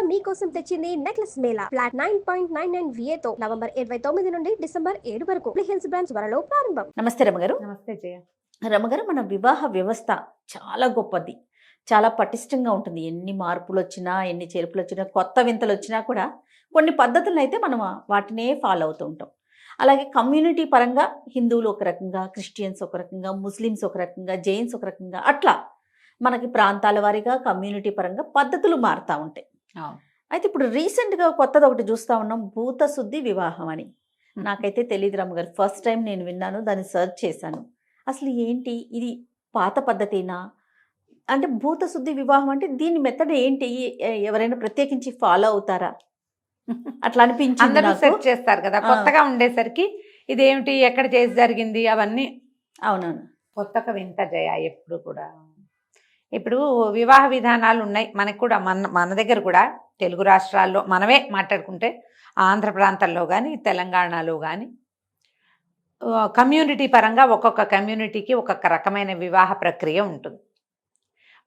మీకోసం తెచ్చింది necklace Mela flat 9.99 VA తో నవంబర్ 29 నుండి డిసెంబర్ 7 వరకు హిల్స్ బ్రాంచ్ త్వరలో ప్రారంభం. నమస్తే రమగారు. నమస్తే జయ. రమగారు, మన వివాహ వ్యవస్థ చాలా గొప్పది, చాలా పటిష్టంగా ఉంటుంది. ఎన్ని మార్పులు వచ్చినా, ఎన్ని చేర్పులు వచ్చినా, కొత్త వింతలు వచ్చినా కూడా కొన్ని పద్ధతులను అయితే మనం వాటినే ఫాలో అవుతూ ఉంటాం. అలాగే కమ్యూనిటీ పరంగా హిందువులు ఒక రకంగా, క్రిస్టియన్స్ ఒక రకంగా, ముస్లిమ్స్ ఒక రకంగా, జైన్స్ ఒక రకంగా, అట్లా మనకి ప్రాంతాల వారీగా కమ్యూనిటీ పరంగా పద్ధతులు మారుతూ ఉంటాయి. అయితే ఇప్పుడు రీసెంట్గా కొత్తది ఒకటి చూస్తూ ఉన్నాం, భూత శుద్ధి వివాహం అని. నాకైతే తెలియదు రమ్మగారు, ఫస్ట్ టైం నేను విన్నాను, దాన్ని సెర్చ్ చేశాను. అసలు ఏంటి ఇది, పాత పద్ధతేనా? అంటే భూత శుద్ధి వివాహం అంటే దీని మెథడ్ ఏంటి? ఎవరైనా ప్రత్యేకించి ఫాలో అవుతారా? అట్లా అనిపించింది. అందరూ సెర్చ్ చేస్తారు కదా, కొత్తగా ఉండేసరికి ఇదేమిటి, ఎక్కడ చేసి జరిగింది అవన్నీ. అవునవును, కొత్తగా వింత జయ. ఎప్పుడు కూడా ఇప్పుడు వివాహ విధానాలు ఉన్నాయి మనకు కూడా, మన దగ్గర కూడా తెలుగు రాష్ట్రాల్లో మనమే మాట్లాడుకుంటే, ఆంధ్ర ప్రాంతాల్లో కానీ తెలంగాణలో కానీ కమ్యూనిటీ పరంగా ఒక్కొక్క కమ్యూనిటీకి ఒక్కొక్క రకమైన వివాహ ప్రక్రియ ఉంటుంది.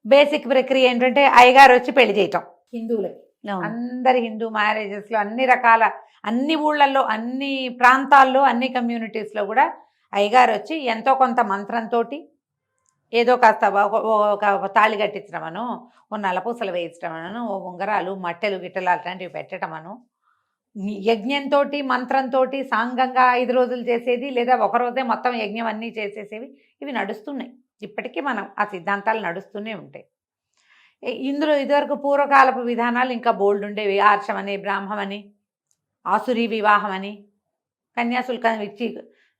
బేసిక్ ప్రక్రియ ఏంటంటే అయ్యగారు వచ్చి పెళ్లి చేయటం. హిందువులకి అందరి హిందూ మ్యారేజెస్లో అన్ని రకాల, అన్ని ఊళ్ళల్లో, అన్ని ప్రాంతాల్లో, అన్ని కమ్యూనిటీస్లో కూడా అయ్యగారు వచ్చి ఎంతో కొంత మంత్రంతో ఏదో కాస్త ఒక తాళి కట్టించడమను, ఓ నలపూసలు వేయించడమను, ఓ ఉంగరాలు, మట్టెలు, గిట్టెలు అట్లాంటివి పెట్టడమను, యజ్ఞంతో, మంత్రంతో, సాంగంగా 5 రోజులు చేసేది, లేదా ఒకరోజే మొత్తం యజ్ఞం అన్నీ చేసేసేవి, ఇవి నడుస్తున్నాయి. ఇప్పటికీ మనం ఆ సిద్ధాంతాలు నడుస్తూనే ఉంటాయి. ఇందులో ఇదివరకు పూర్వకాలపు విధానాలు ఇంకా బోల్డ్ ఉండేవి. ఆర్షమని, బ్రాహ్మమని, ఆసురీ వివాహం అని, కన్యాశుల్కం ఇచ్చి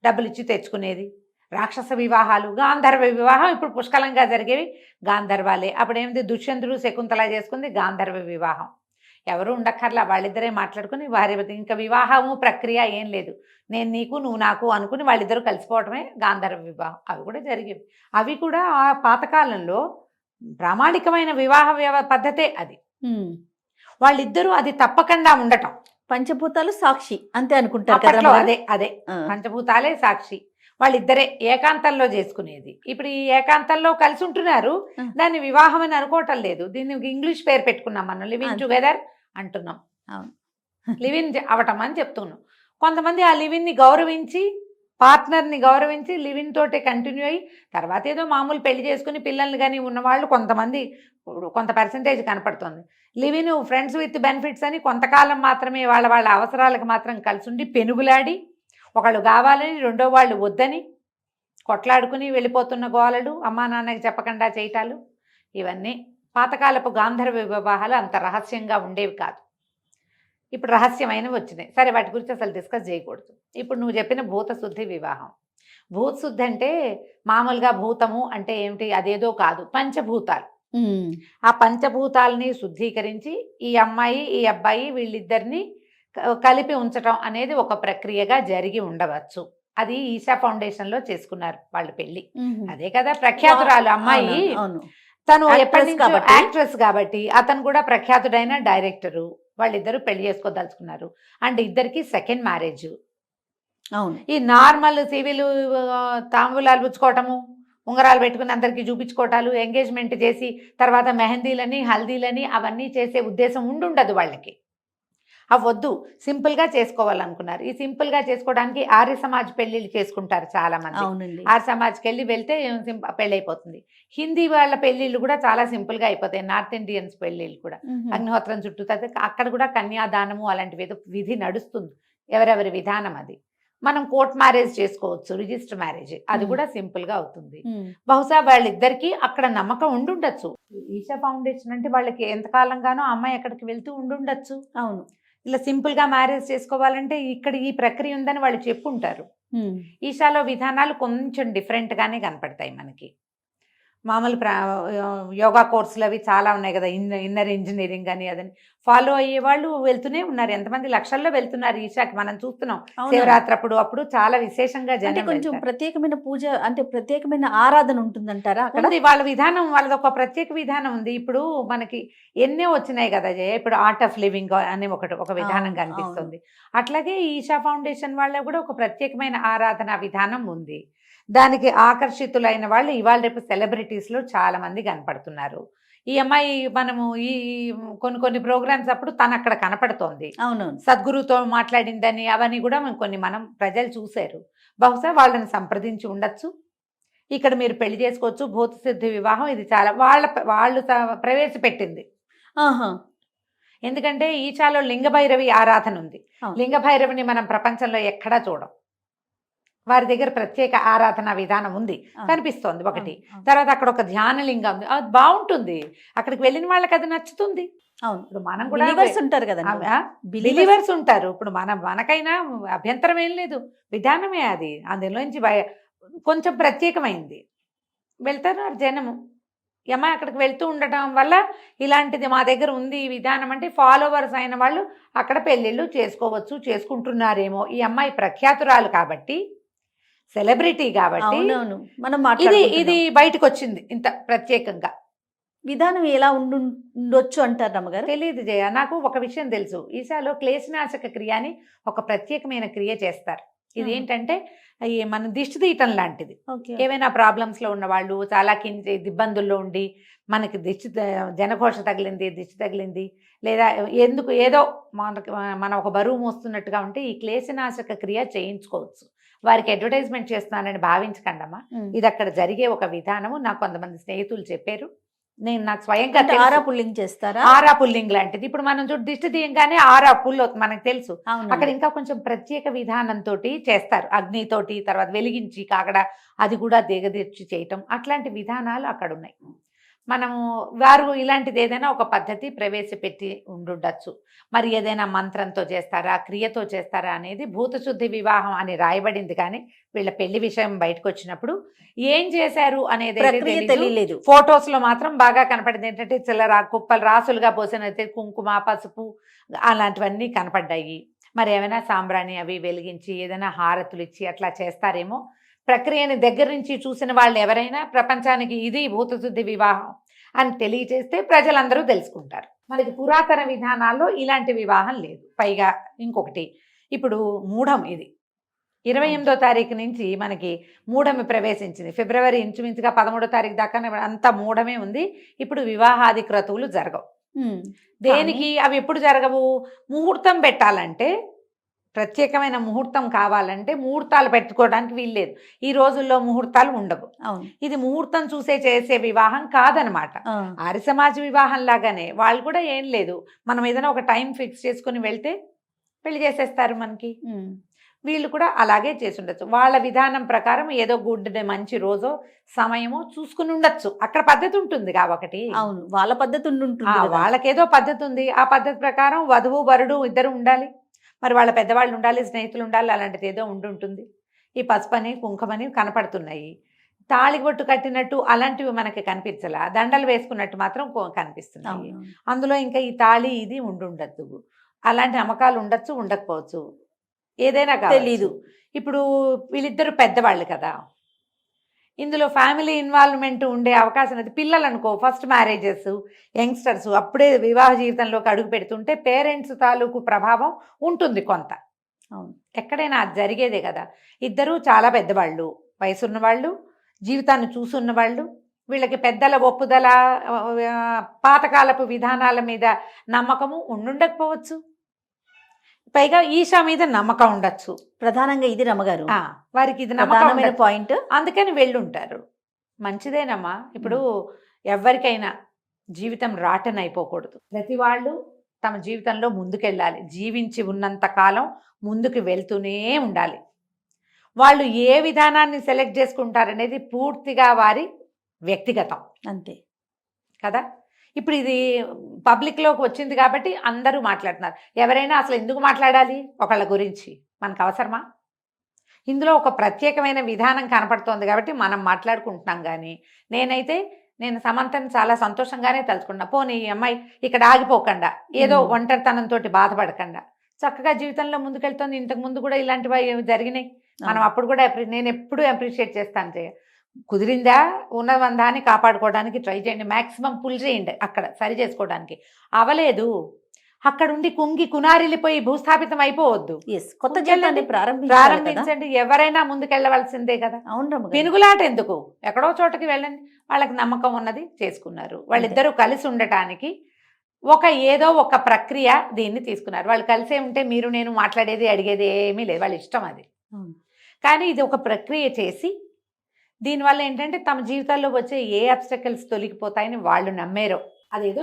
డబ్బులు ఇచ్చి తెచ్చుకునేది, రాక్షస వివాహాలు, గాంధర్వ వివాహం ఇప్పుడు పుష్కలంగా జరిగేవి గాంధర్వాలే. అప్పుడేమిటి, దుష్యంతుడు శకుంతల చేసుకుంది గాంధర్వ వివాహం. ఎవరు ఉండక్కర్లా, వాళ్ళిద్దరే మాట్లాడుకుని వారి ఇంకా వివాహము ప్రక్రియ ఏం లేదు, నేను నీకు నువ్వు నాకు అనుకుని వాళ్ళిద్దరూ కలిసిపోవటమే గాంధర్వ వివాహం. అవి కూడా జరిగేవి. అవి కూడా ఆ పాతకాలంలో ప్రామాణికమైన వివాహ పద్ధతే అది. వాళ్ళిద్దరూ అది తప్పకుండా ఉండటం. పంచభూతాలు సాక్షి అంతే అనుకుంటారు. అదే పంచభూతాలే సాక్షి. వాళ్ళిద్దరే ఏకాంతంలో చేసుకునేది. ఇప్పుడు ఈ ఏకాంతంలో కలిసి ఉంటున్నారు, దాన్ని వివాహం అని అనుకోవటం లేదు. దీన్ని ఇంగ్లీష్ పేరు పెట్టుకున్నాం మనం, లివింగ్ టుగెదర్ అంటున్నాం. లివిన్ అవటం అని చెప్తున్నాం. కొంతమంది ఆ లివిన్ని గౌరవించి, పార్ట్నర్ని గౌరవించి లివిన్ తోటే కంటిన్యూ అయ్యి తర్వాత ఏదో మామూలు పెళ్లి చేసుకుని పిల్లల్ని కానీ ఉన్నవాళ్ళు కొంతమంది, కొంత పర్సంటేజ్ కనపడుతుంది. లివిన్ ఫ్రెండ్స్ విత్ బెనిఫిట్స్ అని కొంతకాలం మాత్రమే వాళ్ళ అవసరాలకు మాత్రం కలిసి ఉండి పెనుగులాడి, ఒకళ్ళు కావాలని రెండో వాళ్ళు వద్దని కొట్లాడుకుని వెళ్ళిపోతున్న గోలలు, అమ్మా నాన్నకి చెప్పకుండా చేయటాలు, ఇవన్నీ పాతకాలపు గాంధర్వ వివాహాలు అంత రహస్యంగా ఉండేవి కాదు. ఇప్పుడు రహస్యమైనవి వచ్చినాయి. సరే, వాటి గురించి అసలు డిస్కస్ చేయకూడదు. ఇప్పుడు నువ్వు చెప్పిన భూత శుద్ధి వివాహం. భూత శుద్ధి అంటే మామూలుగా భూతము అంటే ఏమిటి, అదేదో కాదు, పంచభూతాలు. ఆ పంచభూతాలని శుద్ధీకరించి ఈ అమ్మాయి ఈ అబ్బాయి వీళ్ళిద్దరిని కలిపి ఉంచటం అనేది ఒక ప్రక్రియగా జరిగి ఉండవచ్చు. అది ఈశా ఫౌండేషన్లో చేసుకున్నారు వాళ్ళు పెళ్లి. అదే కదా ప్రఖ్యాతురాలు అమ్మాయి. తను ఎప్పటి నుంచో యాక్ట్రెస్ కాబట్టి అతను కూడా ప్రఖ్యాతుడైన డైరెక్టరు. వాళ్ళిద్దరూ పెళ్లి చేసుకోదలుచుకున్నారు. అండ్ ఇద్దరికి సెకండ్ మ్యారేజ్. అవును, ఈ నార్మల్ సివిల్ తాంబూలాలు పుచ్చుకోవటము, ఉంగరాలు పెట్టుకుని అందరికీ చూపించుకోవటాలు, ఎంగేజ్మెంట్ చేసి తర్వాత మెహందీలని, హల్దీలని అవన్నీ చేసే ఉద్దేశం ఉండుండదు వాళ్ళకి. అవద్దు, సింపుల్గా చేసుకోవాలనుకున్నారు. ఈ సింపుల్గా చేసుకోవడానికి ఆర్య సమాజ్ పెళ్లిళ్ళు చేసుకుంటారు చాలా మంది. ఆర్య సమాజ్కి వెళ్తే పెళ్ళి అయిపోతుంది. హిందీ వాళ్ళ పెళ్లిళ్ళు కూడా చాలా సింపుల్గా అయిపోతాయి. నార్త్ ఇండియన్స్ పెళ్లిళ్ళు కూడా అగ్నిహోత్రం చుట్టూ అక్కడ కూడా కన్యాదానము అలాంటి విధి నడుస్తుంది. ఎవరెవరి విధానం అది. మనం కోర్ట్ మ్యారేజ్ చేసుకోవచ్చు, రిజిస్టర్ మ్యారేజ్, అది కూడా సింపుల్గా అవుతుంది. బహుశా వాళ్ళిద్దరికీ అక్కడ నమ్మకం ఉండుండొచ్చు. ఈశా ఫౌండేషన్ అంటే వాళ్ళకి ఎంతకాలంగానో అమ్మాయి అక్కడికి వెళ్తూ ఉండుండొచ్చు. అవును, ఇలా సింపుల్గా మ్యారేజ్ చేసుకోవాలంటే ఇక్కడ ఈ ప్రక్రియ ఉందని వాళ్ళు చెప్పుంటారు. ఈశాలో విధానాలు కొంచెం డిఫరెంట్గానే కనపడతాయి మనకి. మామూలు యోగా కోర్సులు అవి చాలా ఉన్నాయి కదా, ఇన్నర్ ఇంజనీరింగ్ అని అదని ఫాలో అయ్యే వాళ్ళు వెళ్తూనే ఉన్నారు. ఎంతమంది లక్షల్లో వెళ్తున్నారు ఈశాకి, మనం చూస్తున్నాం. శివరాత్రి అప్పుడు చాలా విశేషంగా జనం. కొంచెం ప్రత్యేకమైన పూజ అంటే ప్రత్యేకమైన ఆరాధన ఉంటుందంటారా అక్కడ? వాళ్ళ విధానం, వాళ్ళది ఒక ప్రత్యేక విధానం ఉంది. ఇప్పుడు మనకి ఎన్నో వచ్చినాయి కదా జయ, ఇప్పుడు ఆర్ట్ ఆఫ్ లివింగ్ అని ఒక విధానం కనిపిస్తుంది. అట్లాగే ఈశా ఫౌండేషన్ వాళ్ళ కూడా ఒక ప్రత్యేకమైన ఆరాధన విధానం ఉంది. దానికి ఆకర్షితులైన వాళ్ళు ఇవాళ రేపు సెలబ్రిటీస్లో చాలా మంది కనపడుతున్నారు. ఈ అమ్మాయి మనము ఈ కొన్ని ప్రోగ్రామ్స్ అప్పుడు తను అక్కడ కనపడుతోంది, అవునవును. సద్గురుతో మాట్లాడిందని అవన్నీ కూడా మనం ప్రజలు చూశారు. బహుశా వాళ్ళని సంప్రదించి ఉండొచ్చు. ఇక్కడ మీరు పెళ్లి చేసుకోవచ్చు, భూత సిద్ధి వివాహం ఇది చాలా వాళ్ళు ప్రవేశపెట్టింది. ఆహా. ఎందుకంటే ఈచాలో లింగభైరవి ఆరాధన ఉంది. అవును. లింగభైరవిని మనం ప్రపంచంలో ఎక్కడా చూడం. వారి దగ్గర ప్రత్యేక ఆరాధన విధానం ఉంది, అవును. కనిపిస్తోంది ఒకటి. అవును. తర్వాత అక్కడ ఒక ధ్యానలింగం ఉంది, అది బాగుంటుంది. అక్కడికి వెళ్ళిన వాళ్ళకి అది నచ్చుతుంది. అవును. ఇప్పుడు మనం కూడా బిలీవర్స్ ఉంటారు కదా, బిలీవర్స్ ఉంటారు. ఇప్పుడు మనకైనా అభ్యంతరం ఏం లేదు, విధానమే అది. అందులోంచి కొంచెం ప్రత్యేకమైంది, వెళ్తున్నారు జనము. ఈ అమ్మాయి అక్కడికి వెళ్తూ ఉండటం వల్ల ఇలాంటిది మా దగ్గర ఉంది ఈ విధానం అంటే ఫాలోవర్స్ అయిన వాళ్ళు అక్కడ పెళ్ళిళ్ళు చేసుకోవచ్చు, చేసుకుంటున్నారేమో. ఈ అమ్మాయి ప్రఖ్యాతురాలు కాబట్టి, సెలబ్రిటీ కాబట్టి అవునవును, మనం ఇది మాట్లాడుకుంటున్నాం. బయటకు వచ్చింది ఇంత ప్రత్యేకంగా. విధానం ఎలా ఉండొచ్చు అంటారు రమ్మగారు? తెలియదు జయ, నాకు ఒక విషయం తెలుసు. ఈశాలో క్లేశనాశక క్రియ అని ఒక ప్రత్యేకమైన క్రియ చేస్తారు. ఇది ఏంటంటే మన దిష్టి తీయటం లాంటిది. ఓకే. ఏవైనా ప్రాబ్లమ్స్లో ఉన్న వాళ్ళు, చాలా ఇబ్బందుల్లో ఉండి మనకి జనఘోష తగిలింది, దిష్టి తగిలింది, లేదా ఏదో మనం ఒక బరువు మోస్తున్నట్టుగా ఉంటే ఈ క్లేశనాశక క్రియ చేయించుకోవచ్చు. వారికి అడ్వర్టైజ్మెంట్ చేస్తున్నానని భావించకండమ్మా, ఇది అక్కడ జరిగే ఒక విధానము. నాకు కొంతమంది స్నేహితులు చెప్పారు, నాకు స్వయంగా ఆరా పుల్లింగ్ చేస్తారా? ఆరా పుల్లింగ్ లాంటిది. ఇప్పుడు మనం దిష్టి తీయంగానే ఆరా పుల్ మనకు తెలుసు. అవును. అక్కడ ఇంకా కొంచెం ప్రత్యేక విధానంతో చేస్తారు, అగ్నితోటి, తర్వాత వెలిగించి కాకడ అది కూడా దిగదీర్చి చేయటం, అట్లాంటి విధానాలు అక్కడ ఉన్నాయి. మనము వారు ఇలాంటిది ఏదైనా ఒక పద్ధతి ప్రవేశపెట్టి ఉండుండొచ్చు. మరి ఏదైనా మంత్రంతో చేస్తారా, క్రియతో చేస్తారా అనేది భూతశుద్ధి వివాహం అని రాయబడింది. కానీ వీళ్ళ పెళ్లి విషయం బయటకు వచ్చినప్పుడు ఏం చేశారు అనేది తెలియలేదు. ఫొటోస్ లో మాత్రం బాగా కనపడింది. ఏంటంటే చిల్లర కుప్పలు రాసులుగా పోసిన కుంకుమ, పసుపు అలాంటివన్నీ కనపడ్డాయి. మరి ఏమైనా సాంబ్రాణి అవి వెలిగించి ఏదైనా హారతులు ఇచ్చి అట్లా చేస్తారేమో. ప్రక్రియని దగ్గర నుంచి చూసిన వాళ్ళు ఎవరైనా ప్రపంచానికి ఇది భూతశుద్ధి వివాహం అని తెలియజేస్తే ప్రజలందరూ తెలుసుకుంటారు. మనకి పురాతన విధానాల్లో ఇలాంటి వివాహం లేదు. పైగా ఇంకొకటి, ఇప్పుడు మూఢం, ఇది 28వ తారీఖు నుంచి మనకి మూఢమి ప్రవేశించింది. ఫిబ్రవరి ఇంచుమించుగా 13వ తారీఖు దాకా అంతా మూఢమే ఉంది. ఇప్పుడు వివాహాది క్రతువులు జరగవు. దేనికి అవి ఎప్పుడు జరగవు? ముహూర్తం పెట్టాలంటే, ప్రత్యేకమైన ముహూర్తం కావాలంటే ముహూర్తాలు పెట్టుకోవడానికి వీల్లేదు. ఈ రోజుల్లో ముహూర్తాలు ఉండవు. ఇది ముహూర్తం చూసే చేసే వివాహం కాదనమాట. ఆర్య సమాజ వివాహం లాగానే వాళ్ళు కూడా ఏం లేదు, మనం ఏదైనా ఒక టైం ఫిక్స్ చేసుకుని వెళ్తే పెళ్లి చేసేస్తారు మనకి. వీళ్ళు కూడా అలాగే చేసి ఉండొచ్చు. వాళ్ళ విధానం ప్రకారం ఏదో మంచి రోజో సమయమో చూసుకుని ఉండొచ్చు. అక్కడ పద్ధతి ఉంటుంది కాబట్టి. అవును, వాళ్ళ పద్ధతి ఉంటుంది, వాళ్ళకేదో పద్ధతి ఉంది. ఆ పద్ధతి ప్రకారం వధువు వరుడు ఇద్దరు ఉండాలి, మరి వాళ్ళ పెద్దవాళ్ళు ఉండాలి, స్నేహితులు ఉండాలి, అలాంటిది ఏదో ఉండుంటుంది. ఈ పసుపని కుంకుమని కనపడుతున్నాయి. తాళి బొట్టు కట్టినట్టు అలాంటివి మనకి కనిపించలా, దండలు వేసుకున్నట్టు మాత్రం కనిపిస్తున్నాయి. అందులో ఇంకా ఈ తాళి ఇది ఉండుండద్దు. అలాంటి నమ్మకాలు ఉండొచ్చు, ఉండకపోవచ్చు, ఏదైనా తెలీదు. ఇప్పుడు వీళ్ళిద్దరు పెద్దవాళ్ళు కదా, ఇందులో ఫ్యామిలీ ఇన్వాల్వ్మెంట్ ఉండే అవకాశం అది. పిల్లలు అనుకో, ఫస్ట్ మ్యారేజెస్, యంగ్స్టర్స్ అప్పుడే వివాహ జీవితంలోకి అడుగు పెడుతుంటే పేరెంట్స్ తాలూకు ప్రభావం ఉంటుంది కొంత. ఎక్కడైనా అది జరిగేదే కదా. ఇద్దరూ చాలా పెద్దవాళ్ళు, వయసున్న వాళ్ళు, జీవితాన్ని చూసున్న వాళ్ళు. వీళ్ళకి పెద్దల ఒప్పుదల, పాతకాలపు విధానాల మీద నమ్మకము ఉండుండకపోవచ్చు. పైగా ఈశా మీద నమ్మకం ఉండొచ్చు. ప్రధానంగా ఇది రమ్మగారు, వారికి ఇది నమ్మకమైన పాయింట్. అందుకని వెళ్ళుంటారు. మంచిదేనమ్మా. ఇప్పుడు ఎవరికైనా జీవితం రాటన్ అయిపోకూడదు. ప్రతి వాళ్ళు తమ జీవితంలో ముందుకెళ్ళాలి. జీవించి ఉన్నంత కాలం ముందుకు వెళ్తూనే ఉండాలి. వాళ్ళు ఏ విధానాన్ని సెలెక్ట్ చేసుకుంటారనేది పూర్తిగా వారి వ్యక్తిగతం, అంతే కదా. ఇప్పుడు ఇది పబ్లిక్లోకి వచ్చింది కాబట్టి అందరూ మాట్లాడుతున్నారు. ఎవరైనా అసలు ఎందుకు మాట్లాడాలి ఒకళ్ళ గురించి? మనకు అవసరమా? ఇందులో ఒక ప్రత్యేకమైన విధానం కనపడుతోంది కాబట్టి మనం మాట్లాడుకుంటున్నాం. కానీ నేను సమంతని చాలా సంతోషంగానే తలుచుకున్నా. పోనీ ఈ అమ్మాయి ఇక్కడ ఆగిపోకుండా, ఏదో ఒంటరితనంతో బాధపడకుండా చక్కగా జీవితంలో ముందుకెళ్తుంది. ఇంతకు ముందు కూడా ఇలాంటివి జరిగినాయి. మనం అప్పుడు కూడా నేను ఎప్పుడూ అప్రిషియేట్ చేస్తాను. కుదిరిందా ఉన్న బంధాన్ని కాపాడుకోవడానికి ట్రై చేయండి, మ్యాక్సిమం పుల్ చేయండి, అక్కడ సరి చేసుకోవడానికి. అవలేదు, అక్కడుండి కుంగి కునారిల్లిపోయి భూస్థాపితం అయిపోవద్దు. ఎస్, కొత్త ముందుకెళ్ళండి. జీవితాన్ని ప్రారంభించాలి కదా. ప్రారంభించండి. ఎవరైనా ముందుకెళ్ళవలసిందే కదా. అవును రమ్మగారు. పెనుగులాట ఎందుకు, ఎక్కడో చోటకి వెళ్ళండి. వాళ్ళకి నమ్మకం ఉన్నది చేసుకున్నారు. వాళ్ళిద్దరూ కలిసి ఉండటానికి ఏదో ఒక ప్రక్రియ దీన్ని తీసుకున్నారు. వాళ్ళు కలిసే ఉంటే మీరు నేను మాట్లాడేది అడిగేది ఏమీ లేదు, వాళ్ళ ఇష్టం అది. అవును. కానీ ఇది ఒక ప్రక్రియ చేసి దీనివల్ల ఏంటంటే తమ జీవితాల్లో వచ్చే ఏ అబ్స్టకల్స్ తొలగిపోతాయని వాళ్ళు నమ్మేరో అదేదో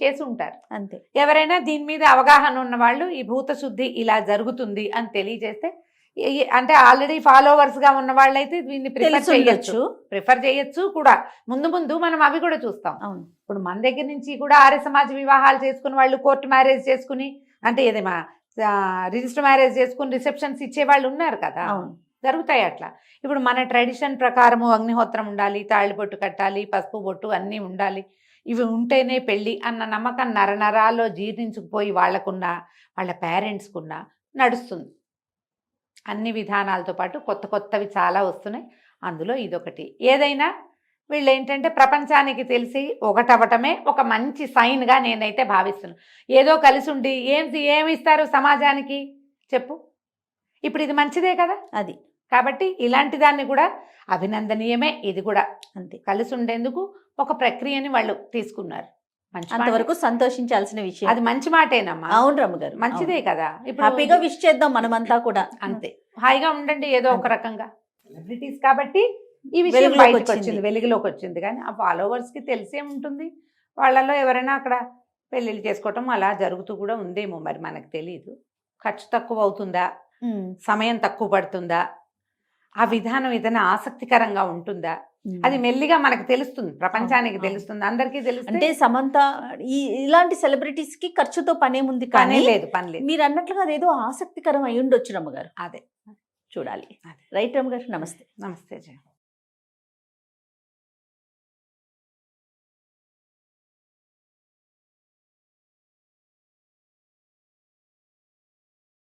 చేసి ఉంటారు అంతే. ఎవరైనా దీని మీద అవగాహన ఉన్న వాళ్ళు ఈ భూత శుద్ధి ఇలా జరుగుతుంది అని తెలియజేస్తే అంటే ఆల్రెడీ ఫాలోవర్స్ గా ఉన్న వాళ్ళైతే దీన్ని ప్రిఫర్ చేయొచ్చు కూడా. ముందు మనం అవి కూడా చూస్తాం. అవును. ఇప్పుడు మన దగ్గర నుంచి కూడా ఆర్య సమాజ వివాహాలు చేసుకుని వాళ్ళు కోర్టు మ్యారేజ్ చేసుకుని అంటే ఏదేమా రిజిస్టర్ మ్యారేజ్ చేసుకుని రిసెప్షన్స్ ఇచ్చే వాళ్ళు ఉన్నారు కదా. జరుగుతాయి అట్లా. ఇప్పుడు మన ట్రెడిషన్ ప్రకారము అగ్నిహోత్రం ఉండాలి, తాళిబొట్టు కట్టాలి, పసుపు బొట్టు అన్నీ ఉండాలి, ఇవి ఉంటేనే పెళ్ళి అన్న నమ్మకం నరనరాల్లో జీర్ణించుకుపోయి వాళ్ళకున్న వాళ్ళ పేరెంట్స్కున్న నడుస్తుంది. అన్ని విధానాలతో పాటు కొత్తవి చాలా వస్తున్నాయి. అందులో ఇదొకటి. ఏదైనా వీళ్ళు ఏంటంటే ప్రపంచానికి తెలిసి ఒకటవటమే ఒక మంచి సైన్గా నేనైతే భావిస్తున్నాను. ఏదో కలిసి ఉండి ఏమి ఇస్తారు సమాజానికి చెప్పు. ఇప్పుడు ఇది మంచిదే కదా. అది కాబట్టి ఇలాంటి దాన్ని కూడా అభినందనీయమే. ఇది కూడా అంతే. కలిసి ఉండేందుకు ఒక ప్రక్రియని వాళ్ళు తీసుకున్నారు. అంతవరకు సంతోషించాల్సిన విషయం. అది మంచి మాటేనమ్మా. అవును రమ్మగారు, మంచిదే కదా. ఇప్పుడు హ్యాపీగా విష్ చేద్దాం మనమంతా కూడా. అంతే, హాయిగా ఉండండి ఏదో ఒక రకంగా. సెలబ్రిటీస్ కాబట్టి ఈ విషయం వెలుగులోకి బయటకు వచ్చింది, వెలుగులోకి వచ్చింది. కానీ ఆ ఫాలోవర్స్ కి తెలిసే ఉంటుంది. వాళ్ళలో ఎవరైనా అక్కడ పెళ్ళిళ్ళు చేసుకోవటం అలా జరుగుతూ కూడా ఉందేమో, మరి మనకు తెలియదు. ఖర్చు తక్కువ అవుతుందా, సమయం తక్కువ పడుతుందా, ఆ విధానం ఏదైనా ఆసక్తికరంగా ఉంటుందా, అది మెల్లిగా మనకు తెలుస్తుంది, ప్రపంచానికి తెలుస్తుంది, అందరికీ తెలుస్తుంది. అంటే సమంత ఇలాంటి సెలబ్రిటీస్ కి ఖర్చుతో పనేముంది, కానీ పని లేదు. మీరు అన్నట్లుగా అదేదో ఆసక్తికరం అయి ఉండొచ్చు రమ్మగారు. అదే చూడాలి. రైట్ రమ్మగారు, నమస్తే. నమస్తే జయ.